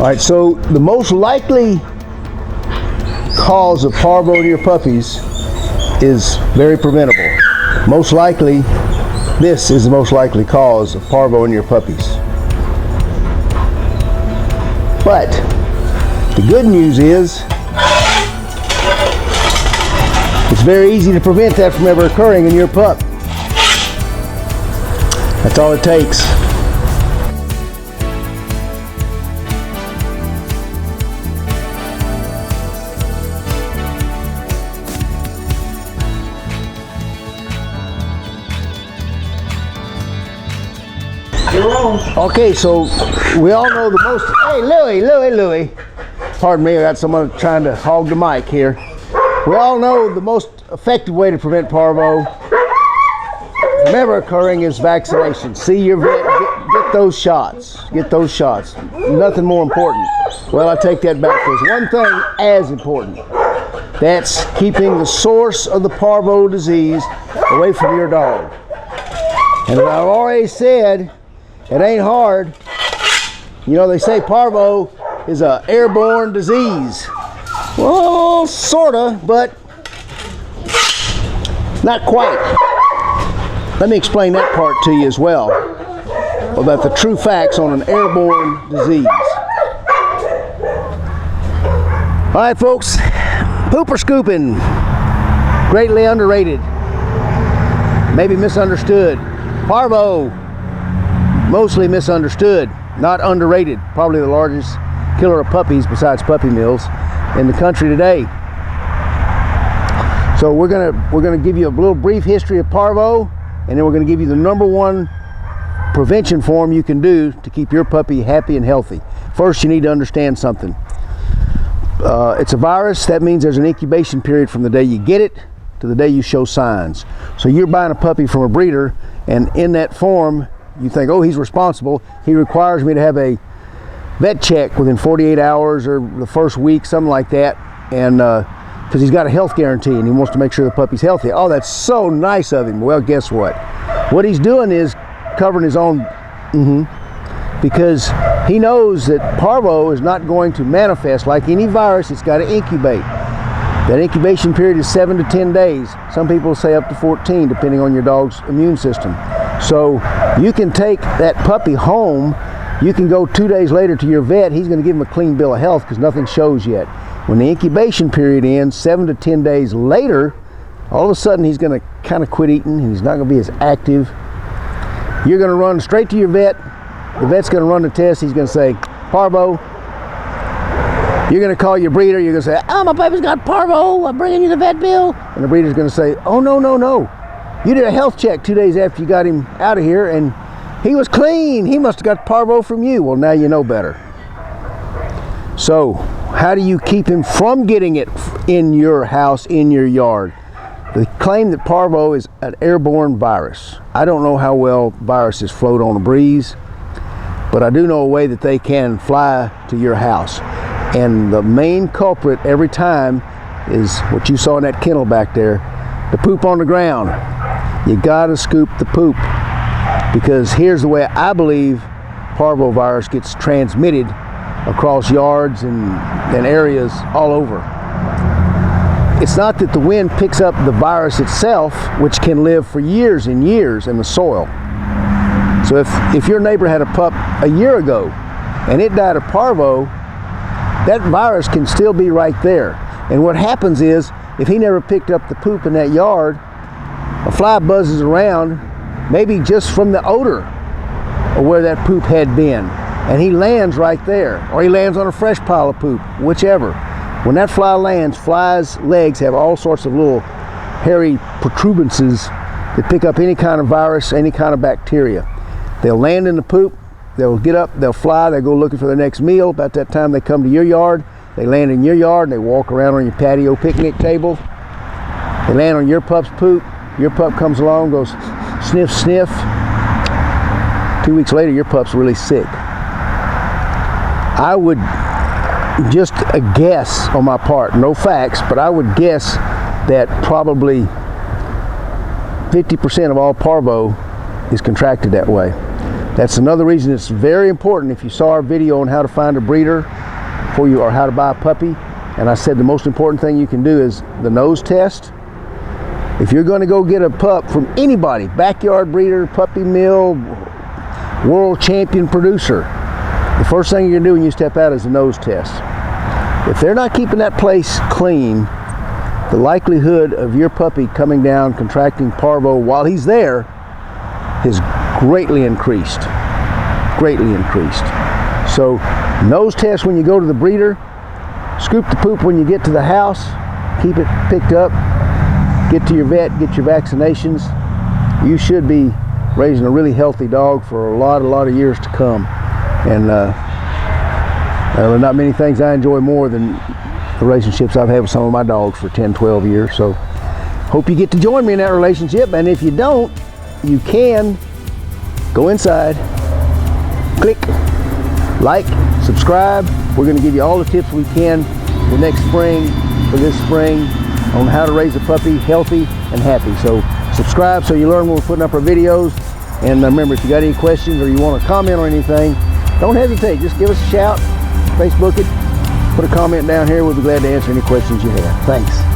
All right, so the most likely cause of parvo to your puppies is very preventable. Most likely, this is the most likely cause of parvo in your puppies. But the good news is it's very easy to prevent that from ever occurring in your pup. That's all it takes. Okay, so we all know the most. Hey, Louie. Pardon me, I got someone trying to hog the mic here. We all know the most effective way to prevent parvo from ever occurring is vaccination. See your vet, get those shots. Get those shots. Nothing more important. Well, I take that back. There's one thing as important. That's keeping the source of the parvo disease away from your dog. And as I've already said, it ain't hard. You know, they say parvo is an airborne disease. Well, sorta, but not quite. Let me explain that part to you as well, about the true facts on an airborne disease. All right, folks, pooper scooping, greatly underrated, maybe misunderstood. Parvo, mostly misunderstood, not underrated. Probably the largest killer of puppies besides puppy mills in the country today. So we're gonna give you a little brief history of parvo, and then we're gonna give you the #1 prevention form you can do to keep your puppy happy and healthy. First, you need to understand something. It's a virus. That means there's an incubation period from the day you get it to the day you show signs. So you're buying a puppy from a breeder, and in that form, you think, oh, he's responsible. He requires me to have a vet check within 48 hours or the first week, something like that, and because he's got a health guarantee and he wants to make sure the puppy's healthy. Oh, that's so nice of him. Well, guess what? What he's doing is covering his own, because he knows that parvo is not going to manifest like any virus. It's got to incubate. That incubation period is 7 to 10 days. Some people say up to 14, depending on your dog's immune system. So you can take that puppy home. You can go 2 days later to your vet. He's going to give him a clean bill of health because nothing shows yet. When the incubation period ends, 7 to 10 days later, all of a sudden he's going to kind of quit eating and he's not going to be as active. You're going to run straight to your vet. The vet's going to run the test. He's going to say, parvo. You're going to call your breeder. You're going to say, oh, my puppy's got parvo. I'm bringing you the vet bill. And the breeder's going to say, oh, no. You did a health check 2 days after you got him out of here, and he was clean. He must have got parvo from you. Well, now you know better. So, how do you keep him from getting it in your house, in your yard? They claim that parvo is an airborne virus. I don't know how well viruses float on a breeze, but I do know a way that they can fly to your house. And the main culprit every time is what you saw in that kennel back there, the poop on the ground. You gotta scoop the poop, because here's the way I believe parvovirus gets transmitted across yards and areas all over. It's not that the wind picks up the virus itself, which can live for years and years in the soil. So if your neighbor had a pup a year ago and it died of parvo, that virus can still be right there. And what happens is, if he never picked up the poop in that yard, a fly buzzes around, maybe just from the odor of where that poop had been, and he lands right there, or he lands on a fresh pile of poop, whichever. When that fly lands, flies' legs have all sorts of little hairy protuberances that pick up any kind of virus, any kind of bacteria. They'll land in the poop, they'll get up, they'll fly, they'll go looking for their next meal. About that time they come to your yard, they land in your yard, and they walk around on your patio picnic table. They land on your pup's poop. Your pup comes along, goes sniff, sniff. 2 weeks later, your pup's really sick. I would just a guess on my part, no facts, but I would guess that probably 50% of all parvo is contracted that way. That's another reason it's very important. If you saw our video on how to find a breeder for you, or how to buy a puppy, and I said the most important thing you can do is the nose test. If you're going to go get a pup from anybody, backyard breeder, puppy mill, world champion producer, the first thing you're going to do when you step out is a nose test. If they're not keeping that place clean, the likelihood of your puppy coming down contracting parvo while he's there is greatly increased. Greatly increased. So nose test when you go to the breeder, scoop the poop when you get to the house, keep it picked up, get to your vet, get your vaccinations. You should be raising a really healthy dog for a lot of years to come. And there are not many things I enjoy more than the relationships I've had with some of my dogs for 10, 12 years. So hope you get to join me in that relationship. And if you don't, you can go inside, click like, subscribe. We're going to give you all the tips we can for next spring, for this spring, on how to raise a puppy healthy and happy. So subscribe so you learn when we're putting up our videos. And remember, if you got any questions or you want to comment on anything, don't hesitate. Just give us a shout, Facebook it, put a comment down here. We'll be glad to answer any questions you have. Thanks.